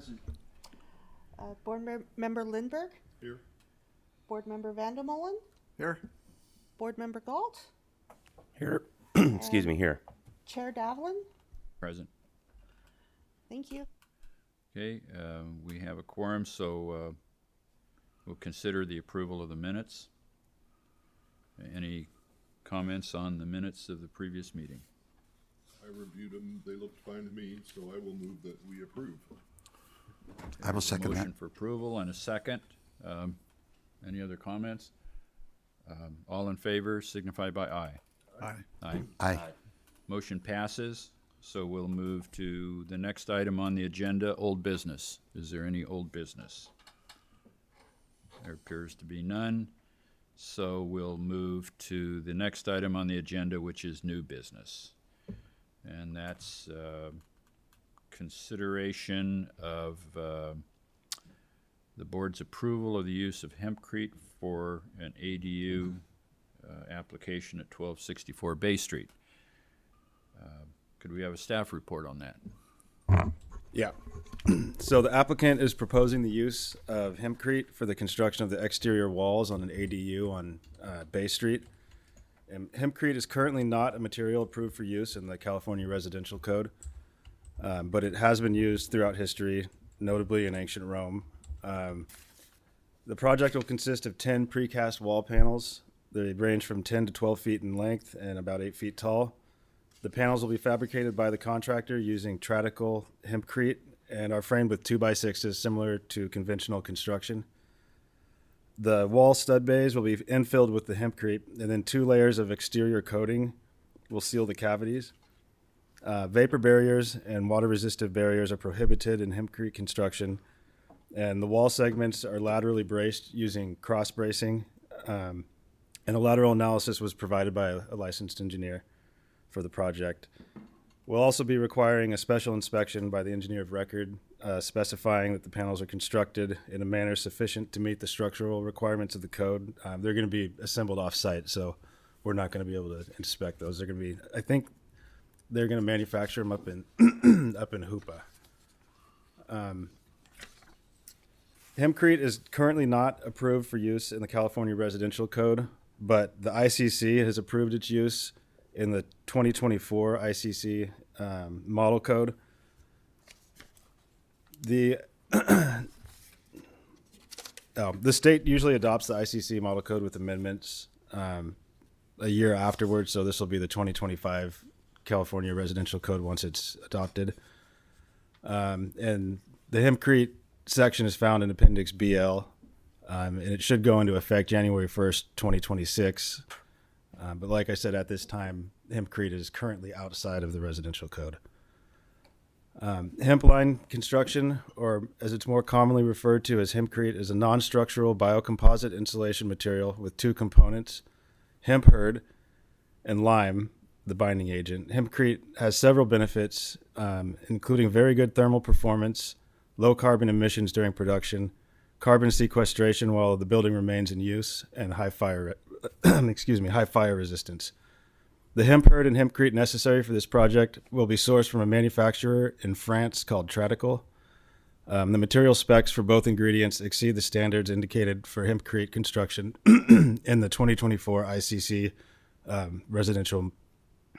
Present. Member Lindbergh, Here. Board Member Vandermolen, Here. Board Member Galt, Here. Excuse me, here. Chair Davlin. Present. Thank you. Okay, we have a quorum, so we'll consider the approval of the minutes. Any comments on the minutes of the previous meeting? I reviewed them. They looked fine to me, so I will move that we approve. I will second that. Motion for approval and a second. Any other comments? All in favor signify by aye. Aye. Aye. Aye. Motion passes, so we'll move to the next item on the agenda, old business. Is there any old business? There appears to be none, so we'll move to the next item on the agenda, which is new business. And that's consideration of the board's approval of the use of hempcrete for an ADU application at 1264 Bay Street. Could we have a staff report on that? Yeah. So the applicant is proposing the use of hempcrete for the construction of the exterior walls on an ADU on Bay Street. And hempcrete is currently not a material approved for use in the California Residential Code, but it has been used throughout history, notably in ancient Rome. The project will consist of 10 precast wall panels. They range from 10 to 12 feet in length and about 8 feet tall. The panels will be fabricated by the contractor using tradical hempcrete and are framed with 2x6s similar to conventional construction. The wall stud bays will be infilled with the hempcrete, and then 2 layers of exterior coating will seal the cavities. Vapor barriers and water-resistive barriers are prohibited in hempcrete construction, and the wall segments are laterally braced using cross bracing, and a lateral analysis was provided by a licensed engineer for the project. We'll also be requiring a special inspection by the engineer of record, specifying that the panels are constructed in a manner sufficient to meet the structural requirements of the code. They're going to be assembled off-site, so we're not going to be able to inspect those. They're going to be, I think, they're going to manufacture them up in up in Hoopa. Hempcrete is currently not approved for use in the California Residential Code, but the ICC has approved its use in the 2024 ICC model code. The state usually adopts the ICC model code with amendments a year afterwards, so this will be the 2025 California Residential Code once it's adopted. And the hempcrete section is found in Appendix BL, and it should go into effect January 1st, 2026. But like I said, at this time, hempcrete is currently outside of the residential code. Hemp line construction, or as it's more commonly referred to as hempcrete, is a non-structural biocomposite insulation material with 2 components, hemp hurd and lime, the binding agent. Hempcrete has several benefits, including very good thermal performance, low carbon emissions during production, carbon sequestration while the building remains in use, and high fire resistance. The hemp hurd and hempcrete necessary for this project will be sourced from a manufacturer in France called Tradical. The material specs for both ingredients exceed the standards indicated for hempcrete construction in the 2024 ICC Residential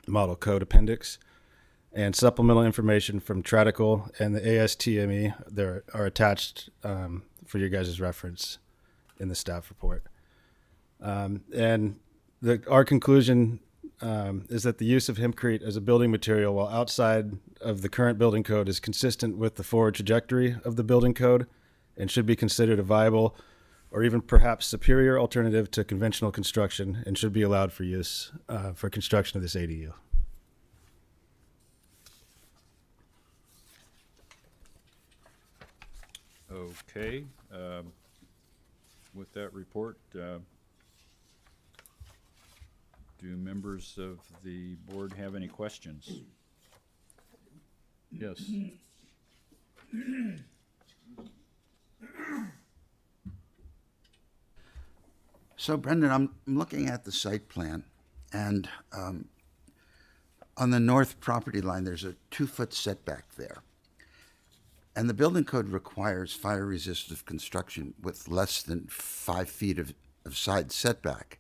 Model Code Appendix. And supplemental information from Tradical and the ASTME there are attached for your guys' reference in the staff report. And our conclusion is that the use of hempcrete as a building material while outside of the current building code is consistent with the forward trajectory of the building code and should be considered a viable or even perhaps superior alternative to conventional construction and should be allowed for use for construction of this ADU. Okay. With that report, do members of the board have any questions? Yes. So Brendan, I'm looking at the site plan, and on the north property line, there's a 2-foot setback there. And the building code requires fire resistive construction with less than 5 feet of side setback.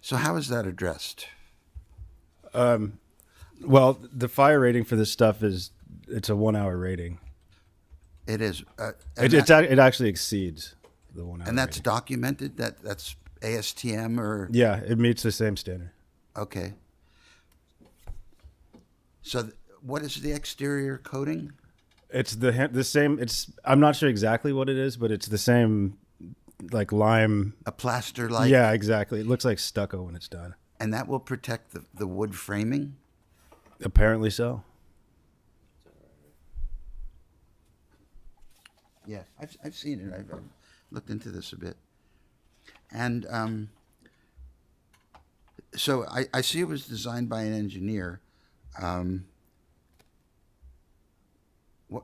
So how is that addressed? Well, the fire rating for this stuff it's a 1 hour rating. It is. It actually exceeds the 1 hour. And that's rating. documented? That's ASTM or? Yeah, it meets the same standard. Okay. So what is the exterior coating? It's the same. I'm not sure exactly what it is, but it's the same, like lime. A plaster like? Yeah, exactly. It looks like stucco when it's done. And that will protect the wood framing? Apparently so. Yeah, I've seen it. I've looked into this a bit. And so I see it was designed by an engineer.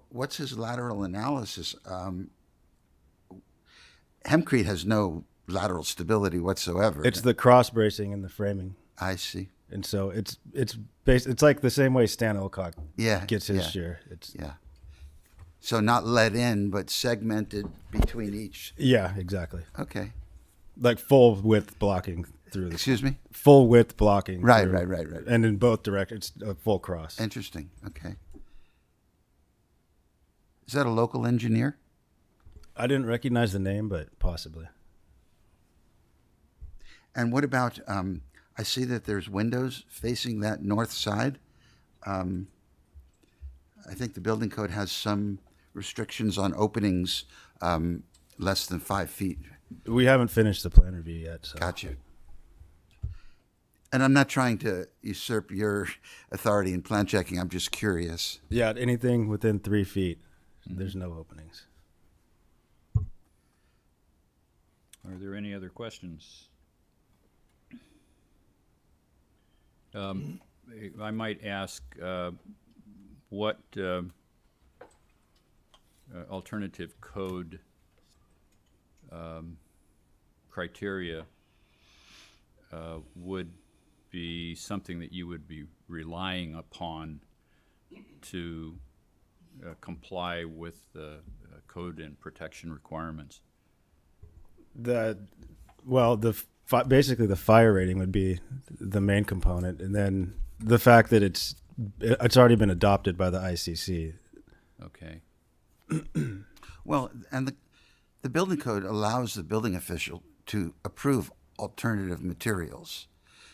What's his lateral analysis? Hempcrete has no lateral stability whatsoever. It's the cross bracing in the framing, I see. and so it's like the same way Stan Alcock Yeah, gets his yeah. share. It's Yeah. So not let in, but segmented between each. yeah, exactly. Okay. Like full width blocking through the Excuse me? full width blocking. Right, through- right. And in both directions, it's a full cross. Interesting. Okay. Is that a local engineer? I didn't recognize the name, but possibly. And what about, I see that there's windows facing that north side. I think the building code has some restrictions on openings less than 5 feet. We haven't finished the plan review yet, so Gotcha. And I'm not trying to usurp your authority in plan checking. I'm just curious. yeah, anything within 3 feet, there's no openings. Are there any other questions? I might ask what alternative code criteria would be something that you would be relying upon to comply with the code and protection requirements? Basically the fire rating would be the main component, and then the fact that it's already been adopted by the ICC. Okay. Well, and the building code allows the building official to approve alternative materials.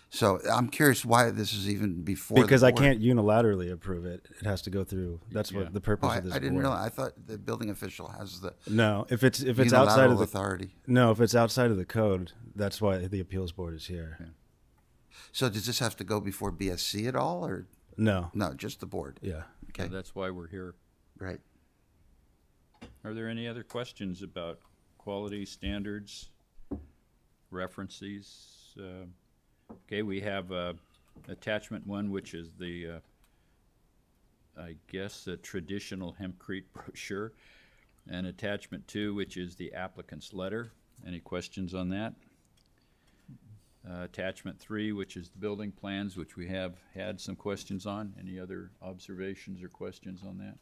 So I'm curious why this is even before Because the I board. can't unilaterally approve it. It has to go through. That's Yeah. what the purpose Oh, of this I didn't board. realize. I thought the building official has the No, if it's outside unilateral of the authority. no, if it's outside of the code, that's why the appeals board is here. So does this have to go before BSC at all, or No, no? Just the board. yeah. Okay. So that's why we're here. Right. Are there any other questions about quality standards, references? Okay, we have attachment 1, which is the, I guess, the traditional hempcrete brochure, and attachment 2, which is the applicant's letter. Any questions on that? Attachment 3, which is the building plans, which we have had some questions on. Any other observations or questions on that?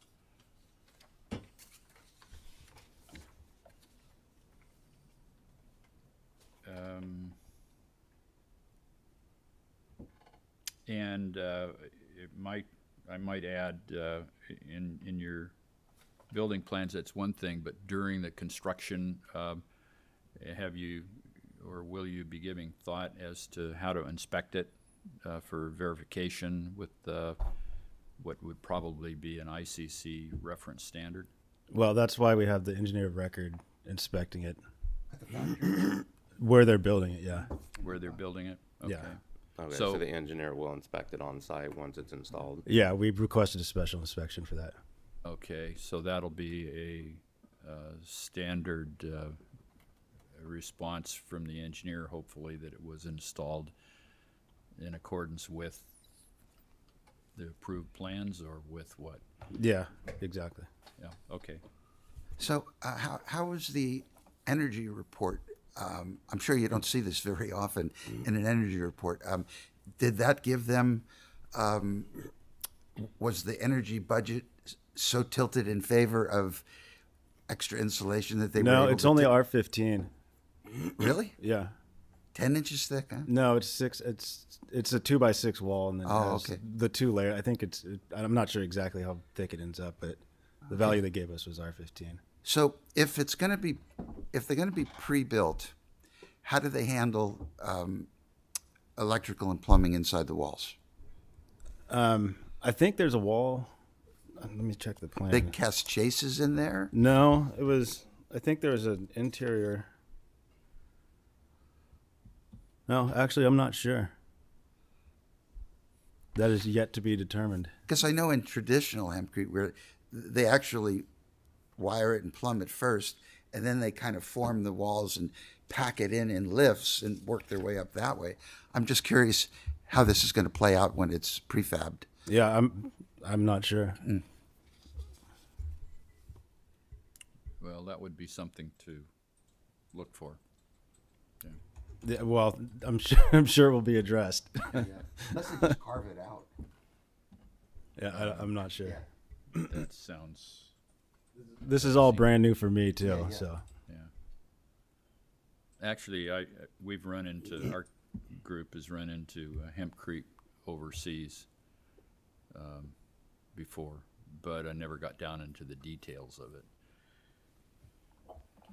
And I might add, in your building plans, that's one thing, but during the construction, have you, or will you be giving thought as to how to inspect it for verification with what would probably be an ICC reference standard? Well, that's why we have the engineer of record inspecting it. Where they're building it, yeah. Where they're building it? Yeah. Okay. Okay, So- so the engineer will inspect it on site once it's installed. Yeah, we requested a special inspection for that. Okay, so that'll be a standard response from the engineer, hopefully, that it was installed in accordance with the approved plans, or with what? Yeah, exactly. Yeah, okay. So how is the energy report? I'm sure you don't see this very often in an energy report. Did that give them? Was the energy budget so tilted in favor of extra insulation that they were No, able it's to only ta- R15. Really? Yeah. 10 inches thick, huh? No, it's 6. It's a 2x6 wall, and then it Oh, has okay. the 2 layer. I think I'm not sure exactly how thick it ends up, but the value they gave us was R15. So if they're going to be pre-built, how do they handle electrical and plumbing inside the walls? I think there's a wall. Let me check the plan. Big cast chases in there? No, it was. I think there was an interior. No, actually, I'm not sure. That is yet to be determined. Because I know in traditional hempcrete where they actually wire it and plumb it first, and then they kind of form the walls and pack it in lifts and work their way up that way. I'm just curious how this is going to play out when it's prefabbed. Yeah, I'm not sure. Well, that would be something to look for. Yeah, well, I'm sure it will be addressed. Unless they just carve it out. Yeah, I'm not sure. That sounds, This is all brand new for me too. Yeah, yeah. So yeah. Actually, we've run into, our group has run into hempcrete overseas before, but I never got down into the details of it.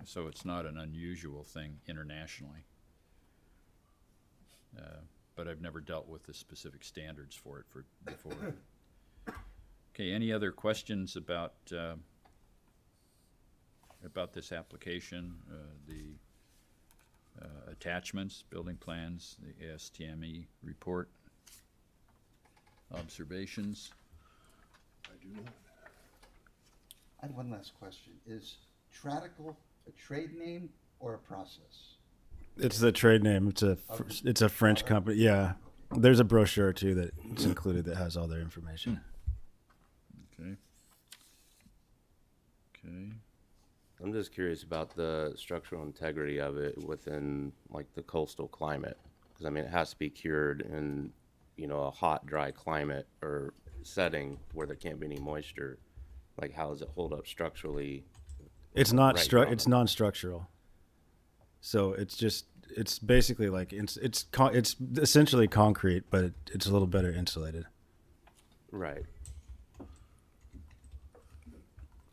So it's not an unusual thing internationally. But I've never dealt with the specific standards for it before. Okay, any other questions about this application, the attachments, building plans, the ASTME report, observations? I do not. I had one last question. Is Tradical a trade name or a process? it's the trade name. It's a French company. Yeah, there's a brochure too that's included that has all their information. Okay. Okay. I'm just curious about the structural integrity of it within like the coastal climate. Because I mean, it has to be cured in, a hot, dry climate or setting where there can't be any moisture. Like, how does it hold up structurally? It's not Right, it's non-structural. So it's basically like it's essentially concrete, but it's a little better insulated. Right.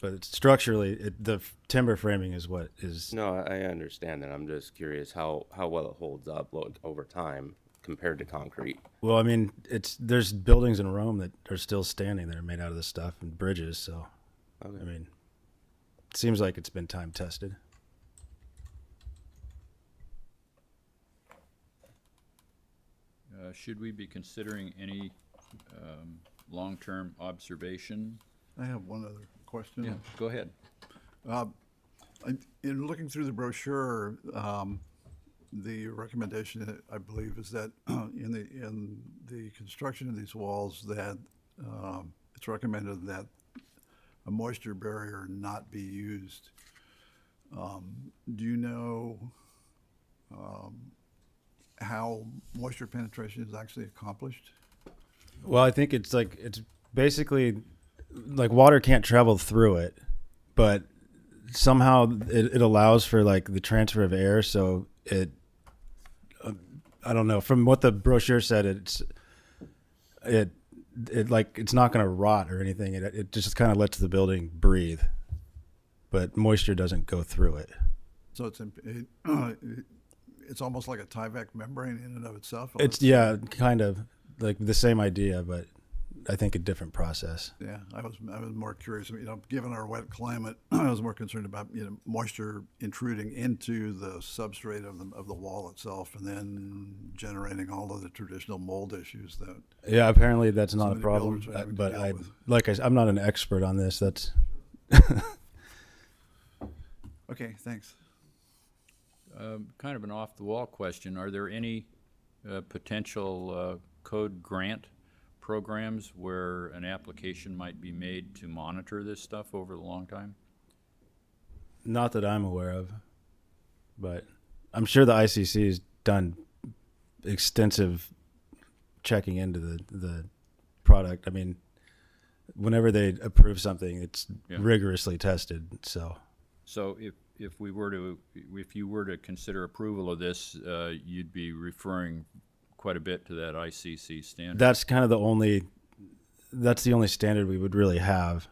But it's structurally, the timber framing is what is. No, I understand that. I'm just curious how well it holds up over time compared to concrete. Well, I mean, there's buildings in Rome that are still standing that are made out of this stuff, and bridges. So, Okay. I mean, it seems like it's been time tested. Should we be considering any long-term observation? I have one other question. Yeah, go ahead. In looking through the brochure, the recommendation, I believe, is that in the construction of these walls, that it's recommended that a moisture barrier not be used. Do you know how moisture penetration is actually accomplished? Well, I think it's basically like water can't travel through it, but somehow it allows for like the transfer of air. So I don't know. From what the brochure said, it's not going to rot or anything. It just kind of lets the building breathe, but moisture doesn't go through it. So it's almost like a Tyvek membrane in and of itself. It's kind of like the same idea, but I think a different process. Yeah, I was more curious. Given our wet climate, I was more concerned about moisture intruding into the substrate of the wall itself, and then generating all of the traditional mold issues that. Yeah, apparently that's not a many problem. builders are having to But deal with. like I said, I'm not an expert on this. That's Okay, thanks. Kind of an off-the-wall question. Are there any potential code grant programs where an application might be made to monitor this stuff over the long time? not that I'm aware of, but I'm sure the ICC has done extensive checking into the product. I mean, whenever they approve something, it's Yeah. rigorously tested. So So if you were to consider approval of this, you'd be referring quite a bit to that ICC standard. that's the only standard we would really have.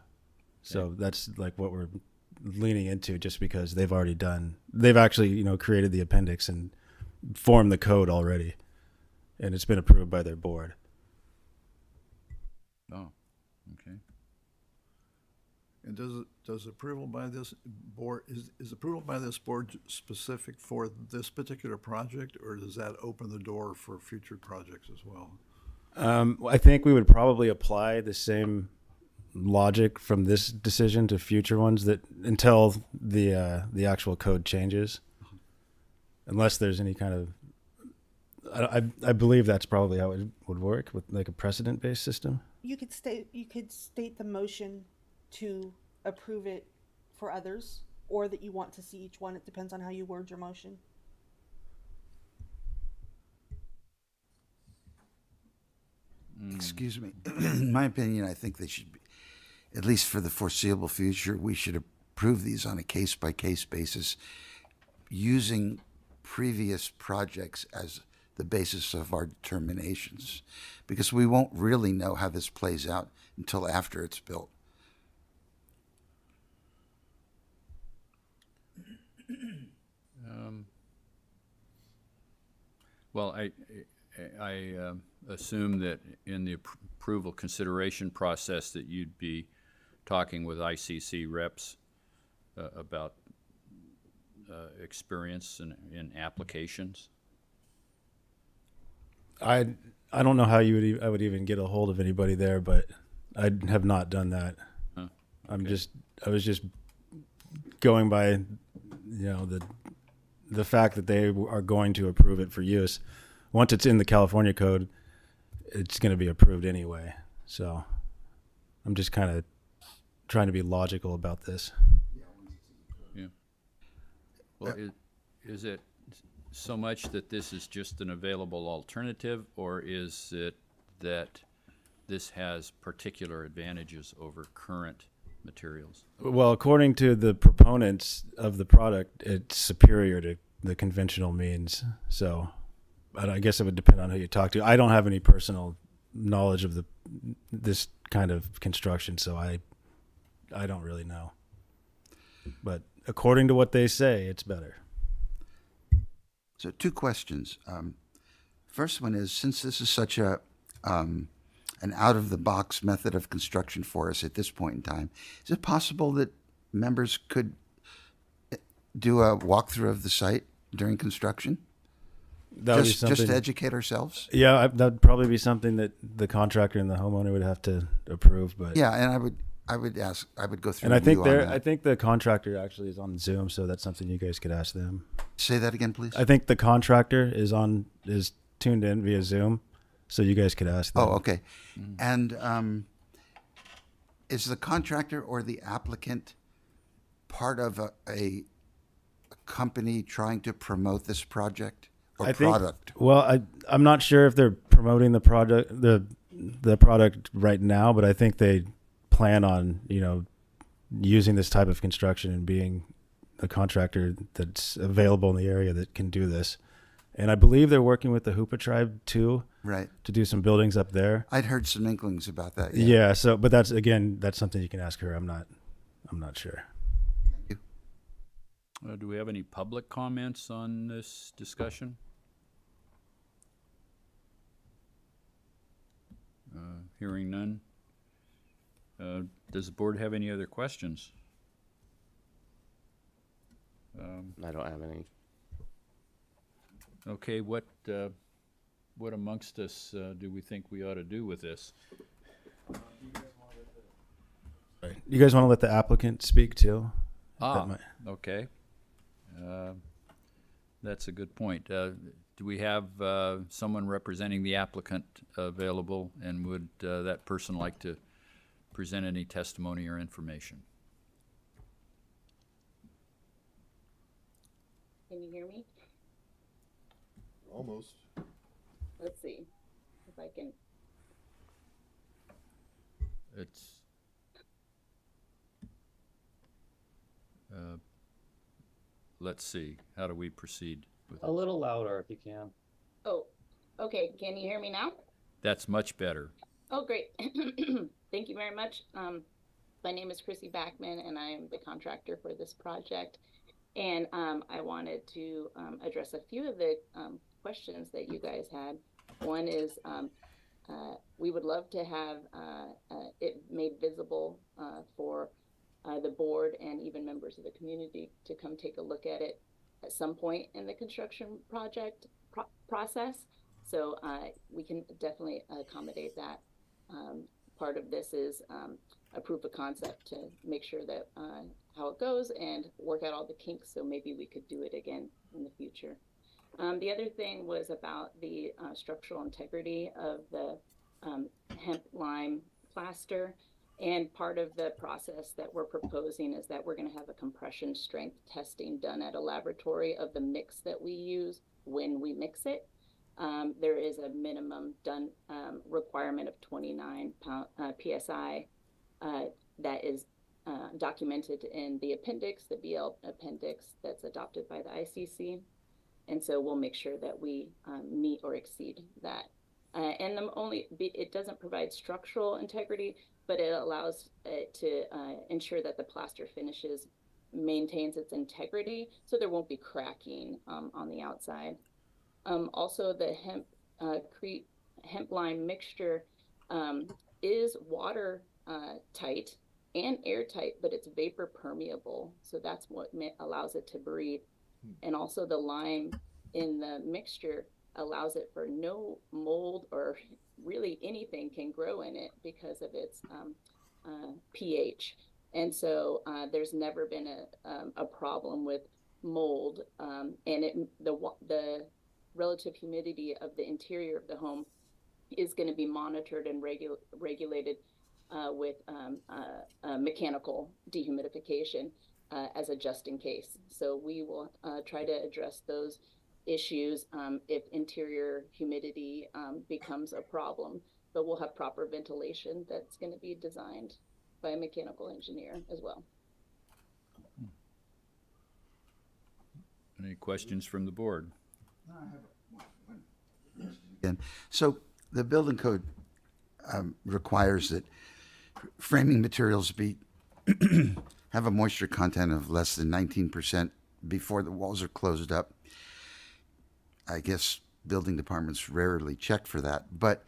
So that's like what we're leaning into, just because they've actually, created the appendix and formed the code already, and it's been approved by their board. Oh, okay. And does approval by this board, is approval by this board specific for this particular project, or does that open the door for future projects as well? I think we would probably apply the same logic from this decision to future ones until the actual code changes, unless there's any kind of. I believe that's probably how it would work with like a precedent-based system. You could state the motion to approve it for others, or that you want to see each one. It depends on how you word your motion. Excuse me. In my opinion, I think they should be, at least for the foreseeable future, we should approve these on a case-by-case basis, using previous projects as the basis of our determinations, because we won't really know how this plays out until after it's built. Well, I assume that in the approval consideration process that you'd be talking with ICC reps about experience in applications. I don't know how I would even get a hold of anybody there, but I have not done that. Huh. I was just going by, the fact that they are going to approve it for use. Once it's in the California code, it's going to be approved anyway. So I'm just kind of trying to be logical about this. Yeah. Well, is it so much that this is just an available alternative, or is it that this has particular advantages over current materials? Well, according to the proponents of the product, it's superior to the conventional means. So I guess it would depend on who you talk to. I don't have any personal knowledge of this kind of construction, so I don't really know. But according to what they say, it's better. So 2 questions. First one is, since this is such an out-of-the-box method of construction for us at this point in time, is it possible that members could do a walkthrough of the site during construction? That would be Just something. to educate ourselves? Yeah, that'd probably be something that the contractor and the homeowner would have to approve. But Yeah, and I would go through. and I think with you on that. I think the contractor actually is on Zoom, so that's something you guys could ask them. Say that again, please. I think the contractor is tuned in via Zoom, so you guys could ask them. Oh, okay. And is the contractor or the applicant part of a company trying to promote this project or product? Well, I'm not sure if they're promoting the product the product right now, but I think they plan on using this type of construction and being the contractor that's available in the area that can do this. And I believe they're working with the Hoopa tribe too, Right. to do some buildings up there. I'd heard some inklings about that. Yeah. So, but that's something you can ask her. I'm not sure. Thank you. Do we have any public comments on this discussion? Hearing none. Does the board have any other questions? I don't have any. Okay, what amongst us do we think we ought to do with this? You guys want to let the applicant speak too? That might- Okay. That's a good point. Do we have someone representing the applicant available, and would that person like to present any testimony or information? Can you hear me? Almost. Let's see if I can. let's see, how do we proceed with A it? little louder if you can. Oh, okay. Can you hear me now? That's much better. Oh, great. Thank you very much. My name is Chrissy Backman, and I am the contractor for this project. And I wanted to address a few of the questions that you guys had. One is we would love to have it made visible for the board and even members of the community to come take a look at it at some point in the construction project process. So we can definitely accommodate that. Part of this is a proof of concept to make sure that how it goes and work out all the kinks. So maybe we could do it again in the future. The other thing was about the structural integrity of the hemp lime plaster. And part of the process that we're proposing is that we're going to have a compression strength testing done at a laboratory of the mix that we use when we mix it. There is a minimum done requirement of 29 psi that is documented in the appendix, the BL appendix that's adopted by the ICC. And so we'll make sure that we meet or exceed that. And it doesn't provide structural integrity, but it allows it to ensure that the plaster finishes maintains its integrity, so there won't be cracking on the outside. Also, the hemp lime mixture is water tight and airtight, but it's vapor permeable, so that's what allows it to breathe. And also the lime in the mixture allows it for no mold or really anything can grow in it because of its pH. And so there's never been a problem with mold, and the relative humidity of the interior of the home is going to be monitored and regulated with mechanical dehumidification as a just in case. So we will try to address those issues if interior humidity becomes a problem, but we'll have proper ventilation that's going to be designed by a mechanical engineer as well. Any questions from the board? And so the building code requires that framing materials be have a moisture content of less than 19% before the walls are closed up. I guess building departments rarely check for that, but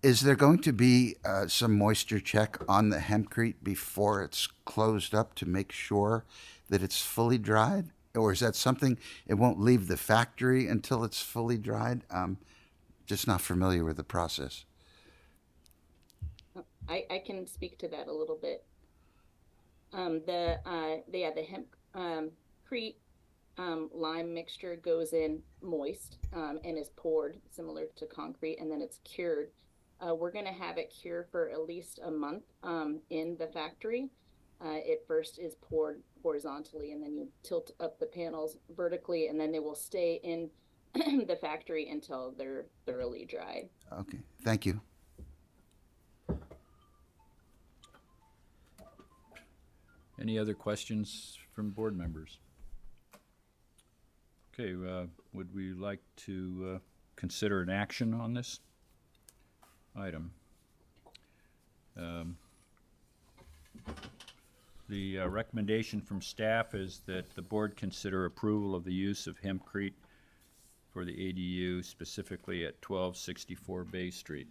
is there going to be some moisture check on the hempcrete before it's closed up to make sure that it's fully dried? Or is that something, it won't leave the factory until it's fully dried? Just not familiar with the process. I can speak to that a little bit. The hempcrete lime mixture goes in moist and is poured similar to concrete, and then it's cured. We're going to have it cure for at least a month in the factory. It first is poured horizontally, and then you tilt up the panels vertically, and then they will stay in the factory until they're thoroughly dried. Okay, thank you. Any other questions from board members? Okay, would we like to consider an action on this item? The recommendation from staff is that the board consider approval of the use of hempcrete for the ADU, specifically at 1264 Bay Street.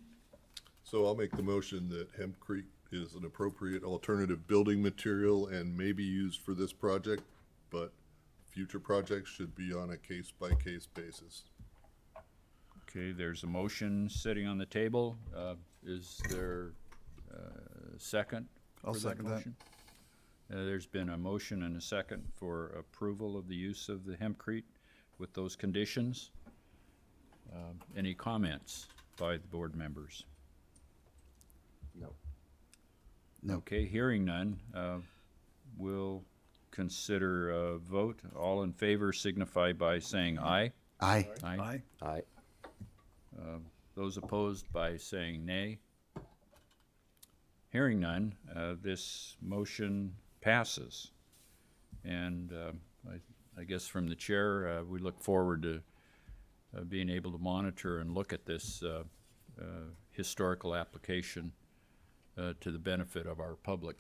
So I'll make the motion that hempcrete is an appropriate alternative building material and may be used for this project, but future projects should be on a case-by-case basis. Okay, there's a motion sitting on the table. Is there a second? I'll for second that. motion? There's been a motion and a second for approval of the use of the hempcrete with those conditions. Any comments by the board members? No. No. Okay, hearing none, we'll consider a vote. All in favor signify by saying aye. Aye. Aye. Aye. Those opposed by saying nay. Hearing none, this motion passes. And I guess from the chair, we look forward to being able to monitor and look at this historical application to the benefit of our public.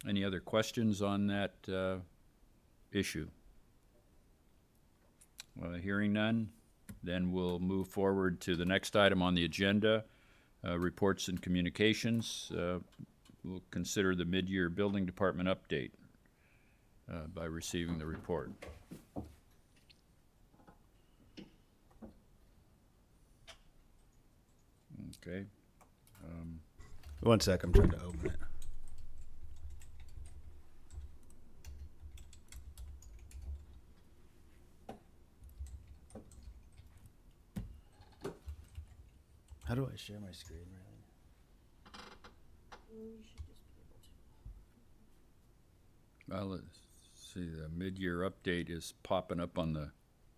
Any other questions on that issue? Hearing none, then we'll move forward to the next item on the agenda, reports and communications. We'll consider the mid-year building department update by receiving the report. Okay. 1 sec, I'm trying to open it. How do I share my screen, Well, let's see, the mid-year update is popping up on the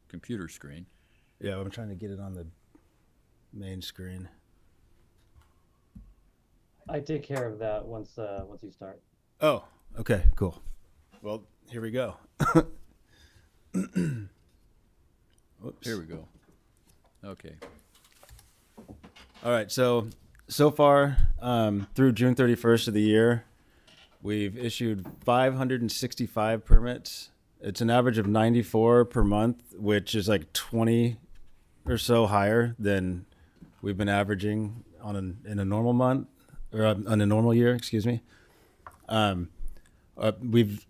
computer screen. Yeah, I'm trying to get it on the main screen. I take care of that once you start. Oh, okay, cool. Well, here we go. Whoops. Here we go. Okay. All right, so far through June 31st of the year, we've issued 565 permits. It's an average of 94 per month, which is like 20 or so higher than we've been averaging in a normal month, or on a normal year, excuse me. We've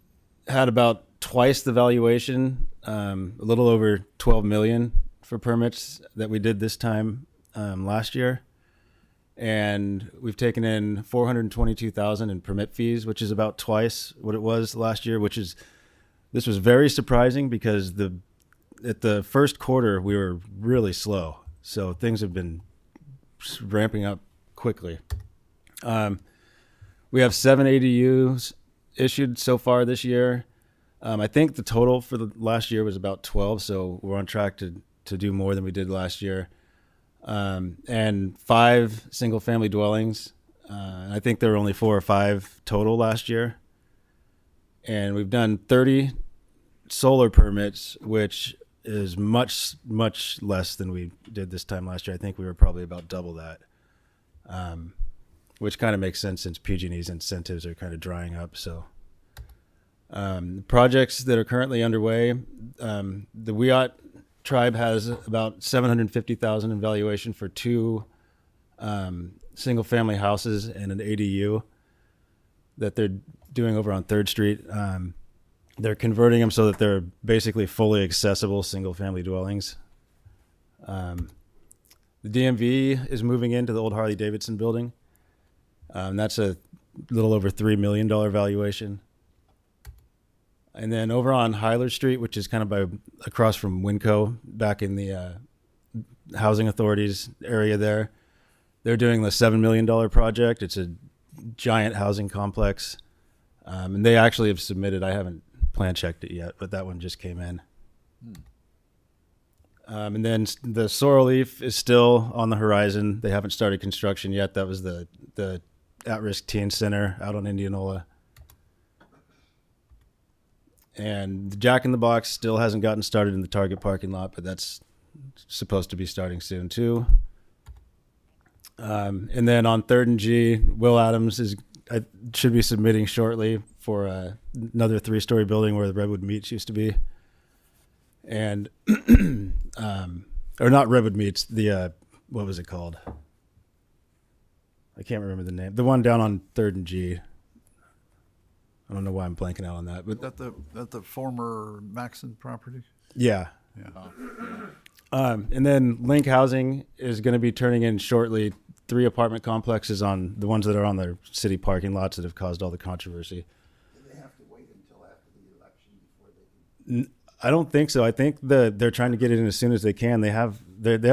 had about twice the valuation, a little over 12 million for permits that we did this time last year. And we've taken in 422,000 in permit fees, which is about twice what it was last year, this was very surprising because at the first quarter we were really slow. So things have been ramping up quickly. We have 7 ADUs issued so far this year. I think the total for the last year was about 12, so we're on track to do more than we did last year. And 5 single-family dwellings. I think there were only 4 or 5 total last year. And we've done 30 solar permits, which is much, much less than we did this time last year. I think we were probably about double that, which kind of makes sense since PG&E's incentives are kind of drying up. So projects that are currently underway, the Wiyot tribe has about 750,000 in valuation for 2 single-family houses and an ADU that they're doing over on 3rd Street. They're converting them so that they're basically fully accessible single-family dwellings. The DMV is moving into the old Harley-Davidson building. That's a little over $3 million valuation. And then over on Hyler Street, which is kind of across from Winco, back in the housing authorities area there, they're doing the $7 million project. It's a giant housing complex. And they actually have submitted, I haven't plan checked it yet, but that one just came in. And then the Sorrel Leaf is still on the horizon. They haven't started construction yet. That was the at-risk teen center out on Indianola. And the Jack in the Box still hasn't gotten started in the Target parking lot, but that's supposed to be starting soon too. And then on 3rd and G, Will Adams should be submitting shortly for another 3-story building where the Redwood Meats used to be. And, or not Redwood Meats, the, what was it called? I can't remember the name. The one down on 3rd and G. I don't know why I'm blanking out on that, but That the former Maxon property? yeah. Yeah. And then Link Housing is going to be turning in shortly 3 apartment complexes on the ones that are on their city parking lots that have caused all the controversy. Do they have to wait until after the election before they can? I don't think so. I think they're trying to get it in as soon as they can. They have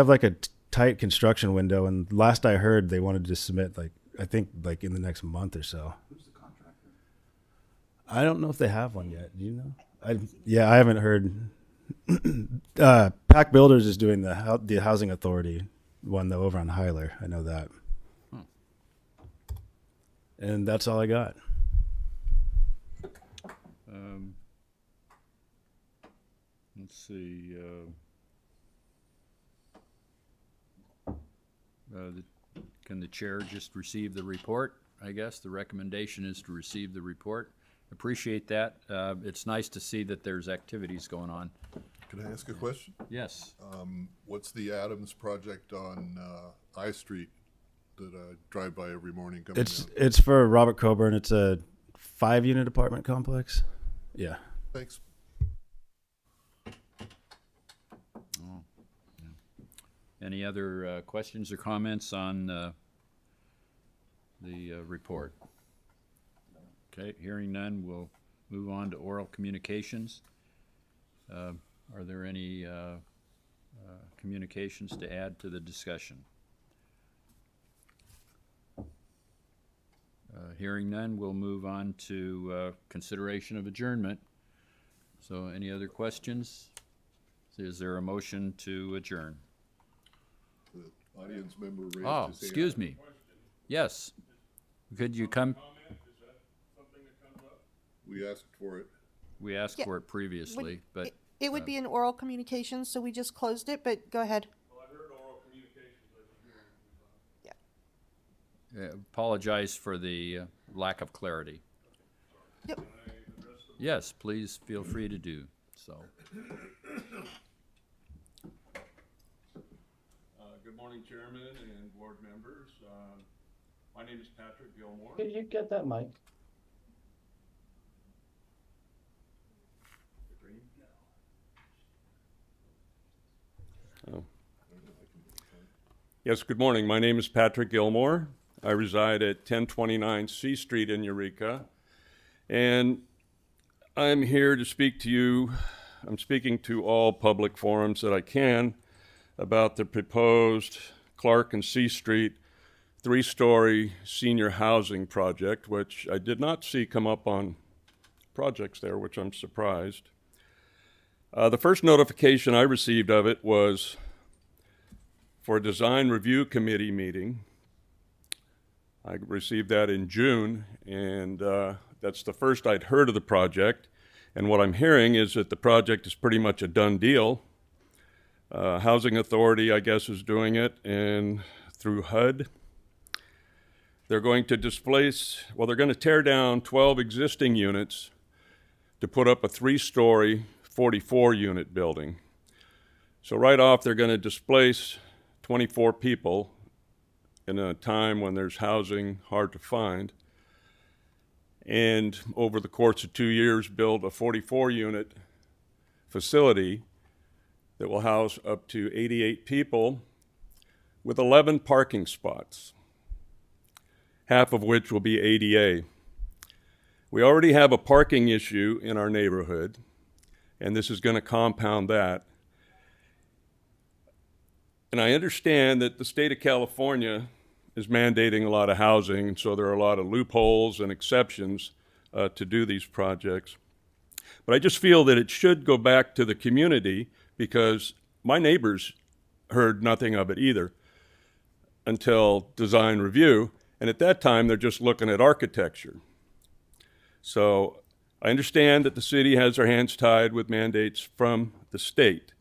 like a tight construction window, and last I heard, they wanted to submit I think in the next month or so. Who's the contractor? I don't know if they have one yet. Do you know? I haven't heard. Pack Builders is doing the housing authority one though over on Hyler. I know that. And that's all I got. let's see, can the chair just receive the report? I guess the recommendation is to receive the report. Appreciate that. It's nice to see that there's activities going on. Can I ask a question? Yes. What's the Adams project on I Street that I drive by every morning coming down? It's for Robert Coburn. It's a 5-unit apartment complex. Yeah. Thanks. Any other questions or comments on the report? Okay, hearing none, we'll move on to oral communications. Are there any communications to add to the discussion? Hearing none, we'll move on to consideration of adjournment. So any other questions? Is there a motion to adjourn? The audience member raised his Oh, hand. excuse me. Yes. Could you come? We asked for it. We asked Yeah, for it previously, but It would be an oral communication, so we just closed it, but go ahead. apologize for the lack of clarity. Yep. Yes, please feel free to do so. Good morning, Chairman and board members. My name is Patrick Gilmore. Could you get that mic? Yes, good morning. My name is Patrick Gilmore. I reside at 1029 C Street in Eureka. And I'm here to speak to you. I'm speaking to all public forums that I can about the proposed Clark and C Street 3-story senior housing project, which I did not see come up on projects there, which I'm surprised. The first notification I received of it was for a design review committee meeting. I received that in June, and that's the first I'd heard of the project. And what I'm hearing is that the project is pretty much a done deal. Housing Authority, I guess, is doing it, and through HUD. They're going to they're going to tear down 12 existing units to put up a 3-story, 44-unit building. So right off, they're going to displace 24 people in a time when there's housing hard to find. And over the course of 2 years, build a 44-unit facility that will house up to 88 people with 11 parking spots, half of which will be ADA. We already have a parking issue in our neighborhood, and this is going to compound that. And I understand that the state of California is mandating a lot of housing, and so there are a lot of loopholes and exceptions to do these projects. But I just feel that it should go back to the community, because my neighbors heard nothing of it either until design review, and at that time they're just looking at architecture. So I understand that the city has their hands tied with mandates from the state,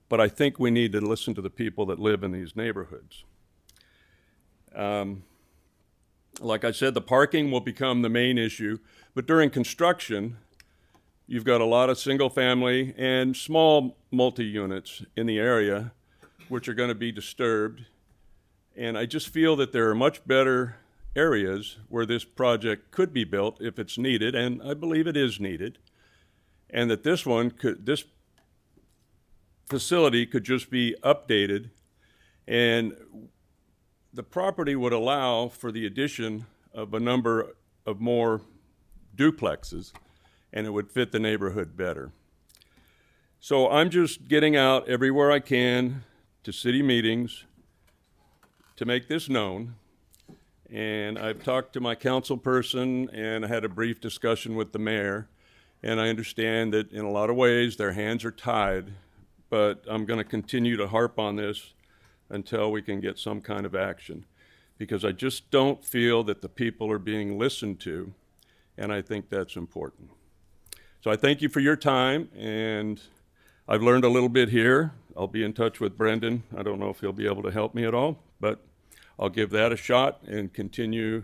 but I think we need to listen to the people that live in these neighborhoods. Like I said, the parking will become the main issue, but during construction, you've got a lot of single family and small multi-units in the area which are going to be disturbed. And I just feel that there are much better areas where this project could be built if it's needed, and I believe it is needed, and that this facility could just be updated, and the property would allow for the addition of a number of more duplexes, and it would fit the neighborhood better. So I'm just getting out everywhere I can to city meetings to make this known. And I've talked to my council person, and I had a brief discussion with the mayor, and I understand that in a lot of ways their hands are tied, but I'm going to continue to harp on this until we can get some kind of action, because I just don't feel that the people are being listened to, and I think that's important. So I thank you for your time, and I've learned a little bit here. I'll be in touch with Brendan. I don't know if he'll be able to help me at all, but I'll give that a shot and continue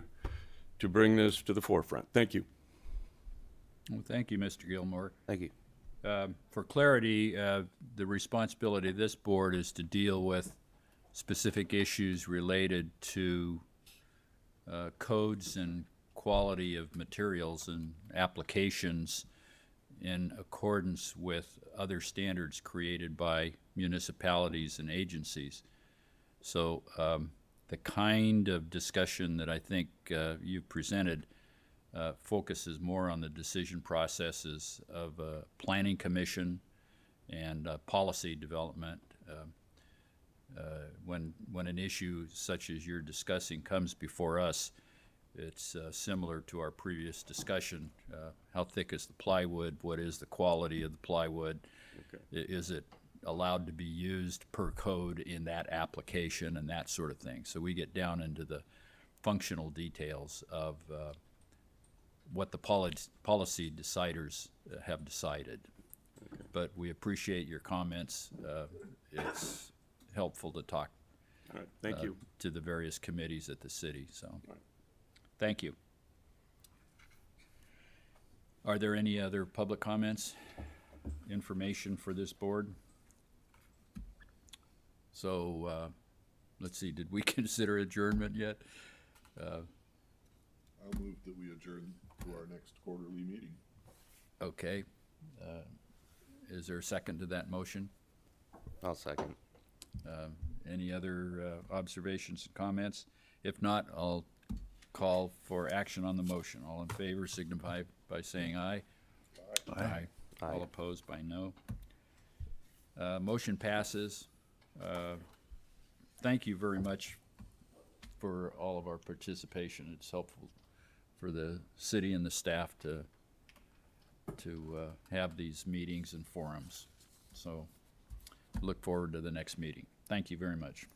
to bring this to the forefront. Thank you. Well, thank you, Mr. Gilmore. Thank you. For clarity, the responsibility of this board is to deal with specific issues related to codes and quality of materials and applications in accordance with other standards created by municipalities and agencies. So the kind of discussion that I think you've presented focuses more on the decision processes of a planning commission and policy development. When an issue such as you're discussing comes before us, it's similar to our previous discussion. How thick is the plywood? What is the quality of the plywood? Is it allowed to be used per code in that application and that sort of thing? So we get down into the functional details of what the policy deciders have decided. But we appreciate your comments. It's helpful to talk All right, thank you. to the various committees at the city, so thank you. Are there any other public comments, information for this board? So let's see, did we consider adjournment yet? I'll move that we adjourn to our next quarterly meeting. Okay. Is there a second to that motion? I'll second. Any other observations and comments? If not, I'll call for action on the motion. All in favor signify by saying aye. Aye. All opposed by no. Motion passes. Thank you very much for all of our participation. It's helpful for the city and the staff to have these meetings and forums. So look forward to the next meeting. Thank you very much.